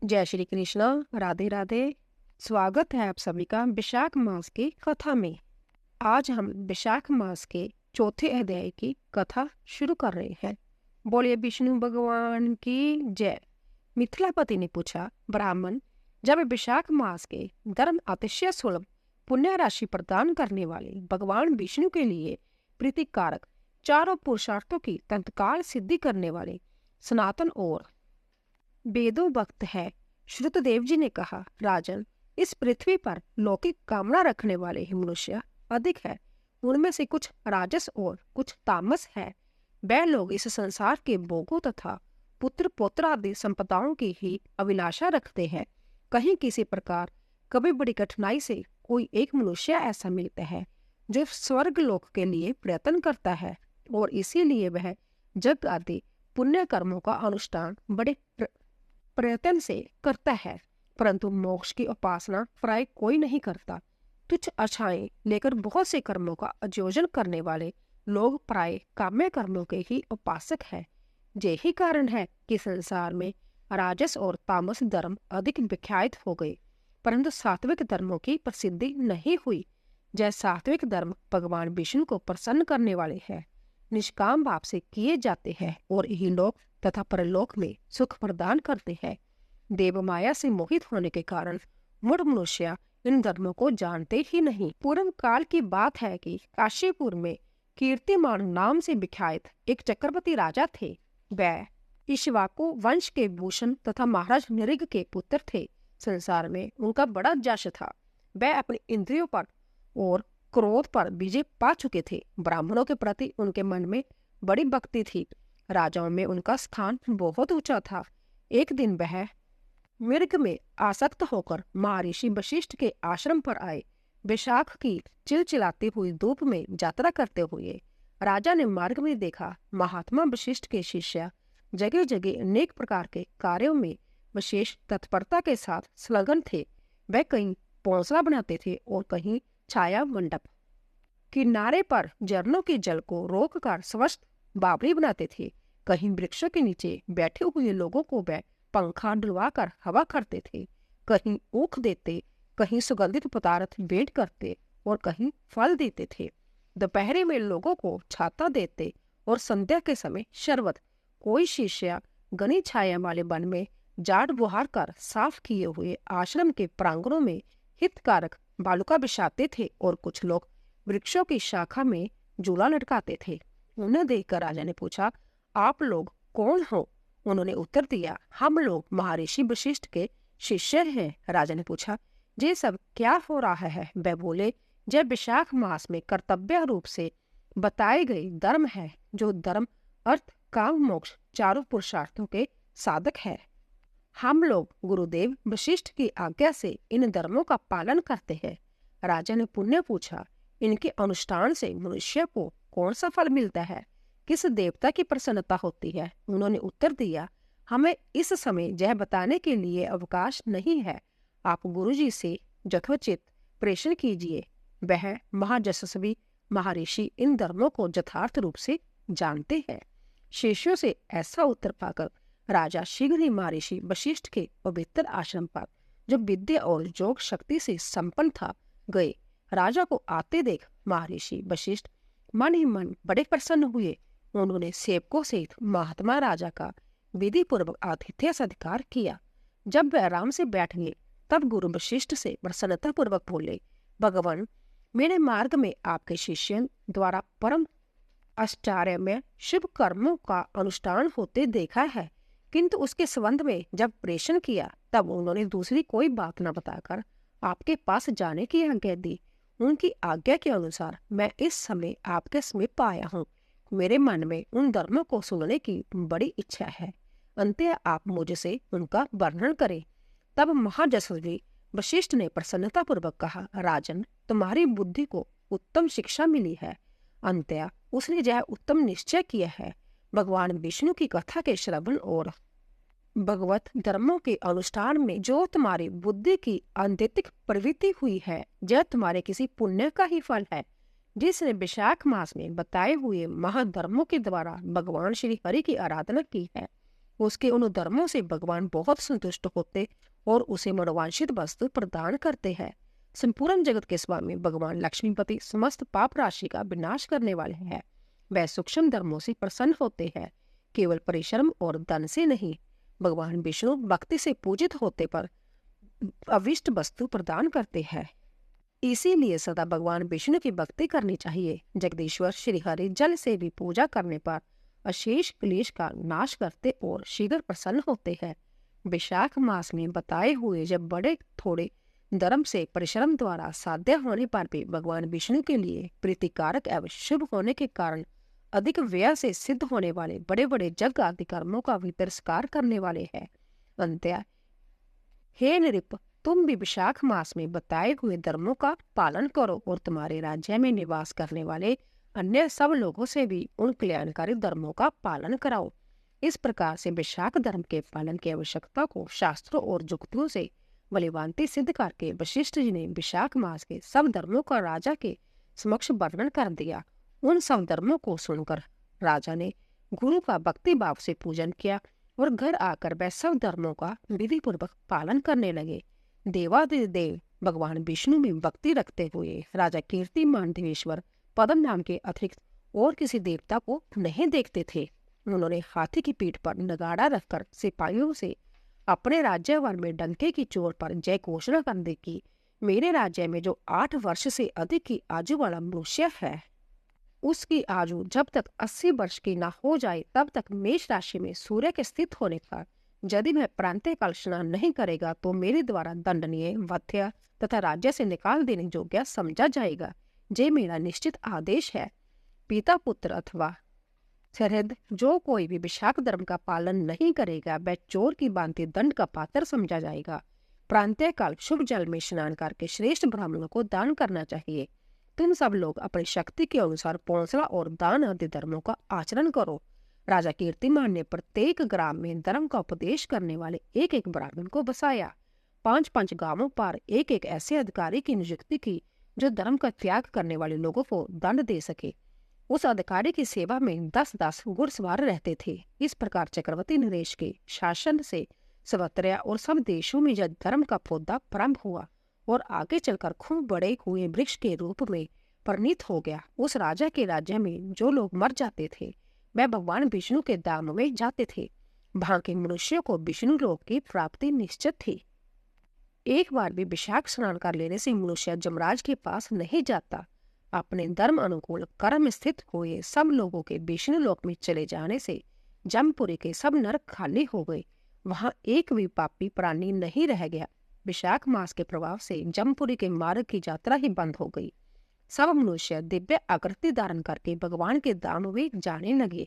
जय श्री कृष्णा। राधे राधे। स्वागत है आप सभी का विशाख मास की कथा में। आज हम विशाख मास के चौथे अध्याय की कथा शुरू कर रहे हैं। बोलिए विष्णु भगवान की जय। मिथिलापति ने पूछा, ब्राह्मण, जब विशाख मास के धर्म अतिशय सुलभ पुण्य राशि प्रदान करने वाले भगवान विष्णु के लिए प्रीतिकारक चारों पुरुषार्थों की तत्काल सिद्धि करने वाले सनातन और वेदों वक्त है, श्रुतदेव जी ने कहा, राजन, इस पृथ्वी पर लौकिक कामना रखने वाले ही मनुष्य अधिक है। उनमें से कुछ राजस और कुछ तामस है। वह लोग इस संसार के भोगों तथा पुत्र पौत्र आदि संपदाओं की ही अभिलाषा रखते हैं। कहीं किसी प्रकार कभी बड़ी कठिनाई से कोई एक मनुष्य ऐसा मिलता है जो स्वर्ग लोक के लिए प्रयत्न करता है और इसीलिए वह जग आदि पुण्य कर्मों का अनुष्ठान बड़े प्रयत्न से करता है, परंतु मोक्ष की उपासना प्राय कोई नहीं करता। तुच्छ आशाएं लेकर बहुत से कर्मों का आयोजन करने वाले लोग प्राय काम्य कर्मों के ही उपासक है। यही कारण है कि संसार में राजस और तामस धर्म अधिक विख्यात हो गए, परंतु सात्विक धर्मों की प्रसिद्धि नहीं हुई। जय सात्विक धर्म भगवान विष्णु को प्रसन्न करने वाले हैं, निष्काम भाव से किए जाते हैं और यही लोक तथा परलोक में सुख प्रदान करते हैं। देव माया से मोहित होने के कारण मूढ़ मनुष्य इन धर्मों को जानते ही नहीं। पूर्व काल की बात है कि काशीपुर में कीर्तिमान नाम से विख्यात एक चक्रवर्ती राजा थे। वह इक्ष्वाकु वंश के भूषण तथा महाराज नृग के पुत्र थे। संसार में उनका बड़ा जश था। वह अपनी इंद्रियों पर और क्रोध पर विजय पा चुके थे। ब्राह्मणों के प्रति उनके मन में बड़ी भक्ति थी। राजाओं में उनका स्थान बहुत ऊंचा था। एक दिन वह मृग में आसक्त होकर महर्षि वशिष्ठ के आश्रम पर आए। वैशाख की चिलचिलाती हुई धूप में यात्रा करते हुए राजा ने मार्ग में देखा, महात्मा वशिष्ठ के शिष्य जगह जगह अनेक प्रकार के कार्यों में विशेष तत्परता के साथ संलग्न थे। वह कहीं पौंसला बनाते थे और कहीं छाया मंडप किनारे पर झरनों के जल को रोककर स्वस्थ बावड़ी बनाते थे। कहीं वृक्षों के नीचे बैठे हुए लोगों को वह पंखा डुलवाकर हवा करते थे। कहीं ऊख देते, कहीं सुगंधित पदार्थ भेंट करते और कहीं फल देते थे। दोपहर में लोगों को छाता देते और संध्या के समय शरबत। कोई शिष्य घनी छाया वाले वन में जाड़ बुहार कर साफ किए हुए आश्रम के प्रांगणों में हितकारक बालुका बिछाते थे और कुछ लोग वृक्षों की शाखा में झूला लटकाते थे। उन्हें देखकर राजा ने पूछा, आप लोग कौन हो? उन्होंने उत्तर दिया, हम लोग महर्षि वशिष्ठ के शिष्य हैं। राजा ने पूछा, ये सब क्या हो रहा है? वह बोले, जब विशाख मास में कर्तव्य रूप से बताए गए धर्म है, जो धर्म अर्थ काम मोक्ष चारों पुरुषार्थों के साधक है। हम लोग गुरुदेव वशिष्ठ की आज्ञा से इन धर्मों का पालन करते हैं। राजा ने पुण्य पूछा, इनके अनुष्ठान से मनुष्य को कौन सा फल मिलता है? किस देवता की प्रसन्नता होती है? उन्होंने उत्तर दिया, हमें इस समय यह बताने के लिए अवकाश नहीं है। आप गुरुजी से यथोचित प्रेषण कीजिए। वह महायशस्वी महर्षि इन धर्मों को यथार्थ रूप से जानते हैं। शिष्यों से ऐसा उत्तर पाकर राजा शीघ्र ही महर्षि वशिष्ठ के पवित्र आश्रम पर, जो विद्या और योग शक्ति से संपन्न था, गए। राजा को आते देख महर्षि वशिष्ठ मन ही मन बड़े प्रसन्न हुए। उन्होंने सेवकों सहित महात्मा राजा का विधि पूर्वक आतिथ्य सत्कार किया। जब वह आराम से बैठ गए, तब गुरु वशिष्ठ से प्रसन्नता पूर्वक बोले, भगवान, मेरे मार्ग में आपके शिष्य द्वारा परम आश्चर्य में शुभ कर्मों का अनुष्ठान होते देखा है, किंतु उसके संबंध में जब प्रेषण किया तब उन्होंने दूसरी कोई बात न बताकर आपके पास जाने की आज्ञा दी। उनकी आज्ञा के अनुसार मैं इस समय आपके समीप आया हूँ। मेरे मन में उन धर्मों को सुनने की बड़ी इच्छा है। अंततः आप मुझसे उनका वर्णन करें। तब महायशस्वी वशिष्ठ ने प्रसन्नता पूर्वक कहा, राजन, तुम्हारी बुद्धि को उत्तम शिक्षा मिली है। अंततः उसने यह उत्तम निश्चय किया है, भगवान विष्णु की कथा के श्रवण और भगवत धर्मों के अनुष्ठान में जो तुम्हारी बुद्धि की आंतरिक प्रवृत्ति हुई है, यह तुम्हारे किसी पुण्य का ही फल है, जिसने विशाख मास में बताए हुए महाधर्मों के द्वारा भगवान श्री हरि की आराधना की है। उसके उन धर्मों से भगवान बहुत संतुष्ट होते और उसे मनोवांछित वस्तु प्रदान करते हैं। संपूर्ण जगत के स्वामी भगवान लक्ष्मीपति समस्त पाप राशि का विनाश करने वाले हैं। वह सूक्ष्म धर्मों से प्रसन्न होते हैं, केवल परिश्रम और धन से नहीं। भगवान विष्णु भक्ति से पूजित होते पर अविष्ट वस्तु प्रदान करते हैं। इसीलिए सदा भगवान विष्णु की भक्ति करनी चाहिए। जगदीश्वर श्री हरि जल से भी पूजा करने पर अशेष क्लेश का नाश करते और शीघ्र प्रसन्न होते हैं। विशाख मास में बताए हुए जब बड़े थोड़े धर्म से परिश्रम द्वारा साध्य होने पर भी भगवान विष्णु के लिए प्रीतिकारक एवं शुभ होने के कारण अधिक व्यय से सिद्ध होने वाले बड़े बड़े यज्ञ आदि कर्मों का भी तिरस्कार करने वाले हैं। अंत्य, हे नृप, तुम भी विशाख मास में बताए हुए धर्मों का पालन करो और तुम्हारे राज्य में निवास करने वाले अन्य सब लोगों से भी उन कल्याणकारी धर्मों का पालन कराओ। इस प्रकार से विशाख धर्म के पालन की आवश्यकता को शास्त्रों और जुक्तियों से बलिभांति सिद्ध करके वशिष्ठ जी ने विशाख मास के सब धर्मों का राजा के समक्ष वर्णन कर दिया। उन सब धर्मों को सुनकर राजा ने गुरु का भक्ति भाव से पूजन किया और घर आकर वह सब धर्मों का विधि पूर्वक पालन करने लगे। देवादिदेव भगवान विष्णु में भक्ति रखते हुए राजा कीर्तिमान देवेश्वर पद्म नाम के अतिरिक्त और किसी देवता को नहीं देखते थे। उन्होंने हाथी की पीठ पर नगाड़ा रखकर सिपाहियों से अपने राज्यवर में डंके की चोट पर जय घोषणा करने की, मेरे राज्य में जो 8 वर्ष से अधिक की आयु वाला मनुष्य है, उसकी आयु जब तक 80 वर्ष की न हो जाए तब तक मेष राशि में सूर्य के स्थित होने का यदि वह प्रांतीय काल स्नान नहीं करेगा तो मेरे द्वारा दंडनीय, वध्य तथा राज्य से निकाल देने योग्य समझा जाएगा। ये मेरा निश्चित आदेश है। पिता पुत्र अथवा सरहद जो कोई भी विशाख धर्म का पालन नहीं करेगा वह चोर की भांति दंड का पात्र समझा जाएगा। प्रांतीय काल शुभ जल में स्नान करके श्रेष्ठ ब्राह्मणों को दान करना चाहिए। तुम सब लोग अपनी शक्ति के अनुसार पौंसला और दान आदि धर्मों का आचरण करो। राजा कीर्तिमान ने प्रत्येक ग्राम में धर्म का उपदेश करने वाले एक एक ब्राह्मण को बसाया। 5-5 गांवों पर एक एक ऐसे अधिकारी की नियुक्ति की जो धर्म का त्याग करने वाले लोगों को दंड दे सके। उस अधिकारी की सेवा में 10-10 घुड़सवार रहते थे। इस प्रकार चक्रवर्ती नरेश के शासन से सवत्रिया और सब देशों में यह धर्म का पौधा प्रारंभ हुआ और आगे चलकर खूब बड़े हुए वृक्ष के रूप में परिणित हो गया। उस राजा के राज्य में जो लोग मर जाते थे वह भगवान विष्णु के धाम में जाते थे। वहां के मनुष्यों को विष्णु लोक की प्राप्ति निश्चित थी। एक बार भी विशाख स्नान कर लेने से मनुष्य जमराज के पास नहीं जाता। अपने धर्म अनुकूल कर्म स्थित हुए सब लोगों के विष्णु लोक में चले जाने से जमपुरी के सब नरक खाली हो गए। वहां एक भी पापी प्राणी नहीं रह गया। विशाख मास के प्रभाव से जमपुरी के मार्ग की यात्रा ही बंद हो गई। सब मनुष्य दिव्य आकृति धारण करके भगवान के धाम में जाने लगे।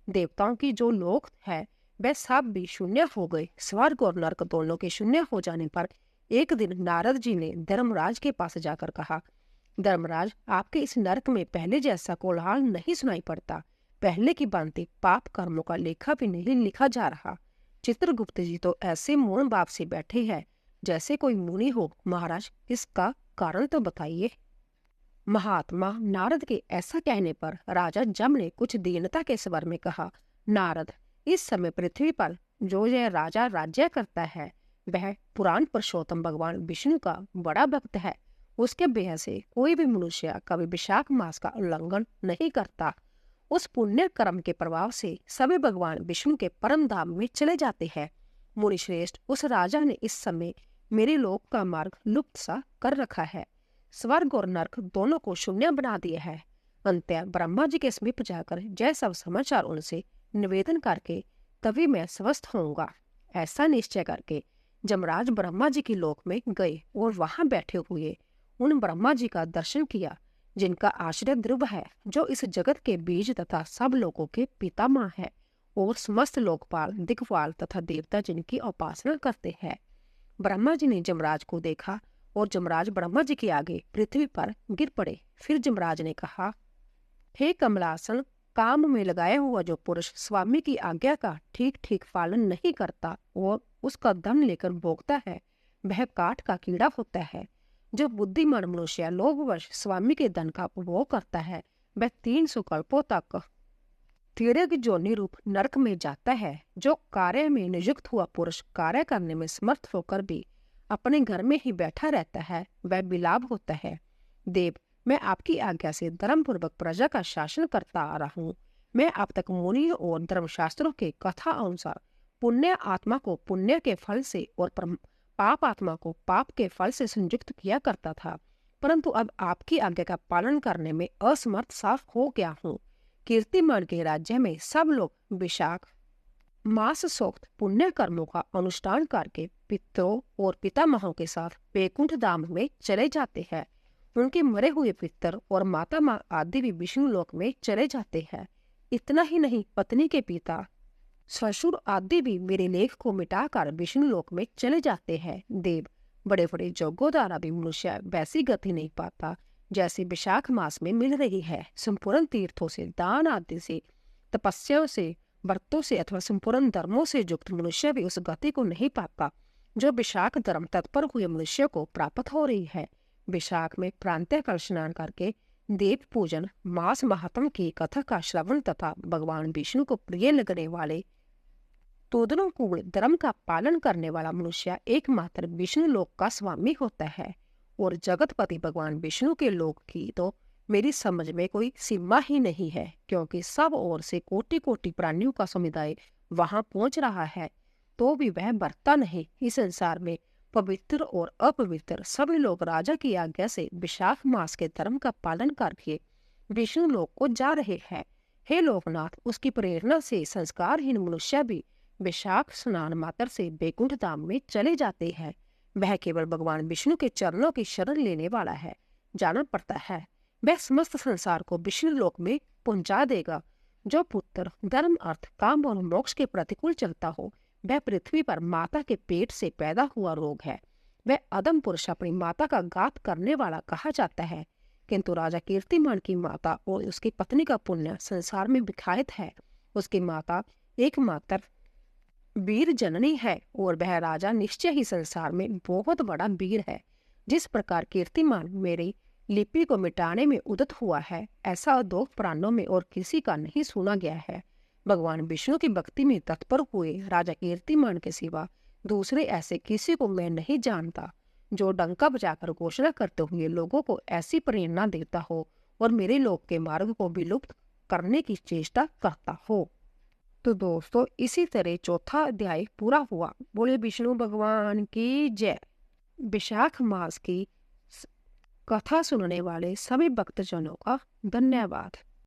देवताओं की जो लोक है वह सब भी शून्य हो गए। स्वर्ग और नरक दोनों के शून्य हो जाने पर एक दिन नारद जी ने धर्मराज के पास जाकर कहा, धर्मराज, आपके इस नरक में पहले जैसा कोलाहल नहीं सुनाई पड़ता। पहले की भांति पाप कर्मों का लेखा भी नहीं लिखा जा रहा। चित्रगुप्त जी तो ऐसे मौन भाव से बैठे हैं जैसे कोई मुनि हो। महाराज, इसका कारण तो बताइए। महात्मा नारद के ऐसा कहने पर राजा जम ने कुछ दीनता के स्वर में कहा, नारद, इस समय पृथ्वी पर जो यह राजा राज्य करता है वह पुराण पुरुषोत्तम भगवान विष्णु का बड़ा भक्त है। उसके भय से कोई भी मनुष्य कभी विशाख मास का उल्लंघन नहीं करता। उस पुण्य कर्म के प्रभाव से सभी भगवान विष्णु के परम धाम में चले जाते हैं। मुनि श्रेष्ठ, उस राजा ने इस समय मेरे लोक का मार्ग लुप्त सा कर रखा है। स्वर्ग और नरक दोनों को शून्य बना दिया है। अंत्य ब्रह्मा जी के समीप जाकर जय सब समाचार उनसे निवेदन करके तभी मैं स्वस्थ होऊंगा। ऐसा निश्चय करके जमराज ब्रह्मा जी के लोक में गए और वहां बैठे हुए उन ब्रह्मा जी का दर्शन किया जिनका आश्रय ध्रुव है, जो इस जगत के बीज तथा सब लोगों के पितामह है और समस्त लोकपाल, दिक्पाल तथा देवता जिनकी उपासना करते हैं। ब्रह्मा जी ने जमराज को देखा और जमराज ब्रह्मा जी के आगे पृथ्वी पर गिर पड़े। फिर जमराज ने कहा, हे कमलासन, काम में लगाया हुआ जो पुरुष स्वामी की आज्ञा का ठीक ठीक पालन नहीं करता और उसका धन लेकर भोगता है वह काठ का कीड़ा होता है। जो बुद्धिमान मनुष्य लोभवश स्वामी के धन का उपभोग करता है वह 300 कल्पों तक तिर्यक जोनि रूप नरक में जाता है। जो कार्य में नियुक्त हुआ पुरुष कार्य करने में समर्थ होकर भी अपने घर में ही बैठा रहता है, वह बिलाप होता है। देव, मैं आपकी आज्ञा से धर्मपूर्वक प्रजा का शासन करता आ रहा हूँ। मैं अब तक मुनियों और धर्मशास्त्रों के कथा अनुसार पुण्य आत्मा को पुण्य के फल से और पाप आत्मा को पाप के फल से संयुक्त किया करता था, परंतु अब आपकी आज्ञा का पालन करने में असमर्थ साफ हो गया हूँ। कीर्तिमान के राज्य में सब लोग विशाख मास सोक्त पुण्य कर्मों का अनुष्ठान करके पितरों और पितामहों के साथ वैकुंठ धाम में चले जाते हैं। उनके मरे हुए पितर और माता माँ आदि भी विष्णु लोक में चले जाते हैं। इतना ही नहीं, पत्नी के पिता ससुर आदि भी मेरे लेख को मिटाकर विष्णु लोक में चले जाते हैं। देव, बड़े बड़े यज्ञों द्वारा भी मनुष्य वैसी गति नहीं पाता जैसे विशाख मास में मिल रही है। संपूर्ण तीर्थों से, दान आदि से, तपस्या से, व्रतों से अथवा संपूर्ण धर्मों से युक्त मनुष्य भी उस गति को नहीं पाता जो विशाख धर्म तत्पर हुए मनुष्य को प्राप्त हो रही है। विशाख में प्रातःकाल स्नान करके देव पूजन, मास महात्म की कथा का श्रवण तथा भगवान विष्णु को प्रिय लगने वाले तोदनुकूल धर्म का पालन करने वाला मनुष्य एकमात्र विष्णु लोक का स्वामी होता है। और जगतपति भगवान विष्णु के लोक की तो मेरी समझ में कोई सीमा ही नहीं है, क्योंकि सब ओर से कोटि कोटि प्राणियों का समुदाय वहां पहुंच रहा है, तो भी वह बरता नहीं। इस संसार में पवित्र और अपवित्र सभी लोग राजा की आज्ञा से विशाख मास के धर्म का पालन करके विष्णु लोक को जा रहे हैं। हे लोकनाथ, उसकी प्रेरणा से संस्कारहीन मनुष्य भी विशाख स्नान मात्र से वैकुंठ धाम में चले जाते हैं। वह केवल भगवान विष्णु के चरणों की शरण लेने वाला है, जाना पड़ता है। वह समस्त संसार को विष्णु लोक में पहुंचा देगा। जो पुत्र धर्म, अर्थ, काम और मोक्ष के प्रतिकूल चलता हो, वह पृथ्वी पर माता के पेट से पैदा हुआ रोग है। वह अदम पुरुष अपनी माता का घात करने वाला कहा जाता है, किंतु राजा कीर्तिमान की माता और उसकी पत्नी का पुण्य संसार में विख्यात है। उसकी माता एकमात्र वीर जननी है और वह राजा निश्चय ही संसार में बहुत बड़ा वीर है। जिस प्रकार कीर्तिमान मेरी लिपि को मिटाने में उद्यत हुआ है, ऐसा दो प्राणों में और किसी का नहीं सुना गया है। भगवान विष्णु की भक्ति में तत्पर हुए राजा कीर्तिमान के सिवा दूसरे ऐसे किसी को मैं नहीं जानता जो डंका बजाकर घोषणा करते हुए लोगों को ऐसी प्रेरणा देता हो और मेरे लोक के मार्ग को विलुप्त करने की चेष्टा करता हो। तो दोस्तों, इसी तरह चौथा अध्याय पूरा हुआ। बोले विष्णु भगवान की जय। विशाख मास की कथा सुनने वाले सभी भक्तजनों का धन्यवाद।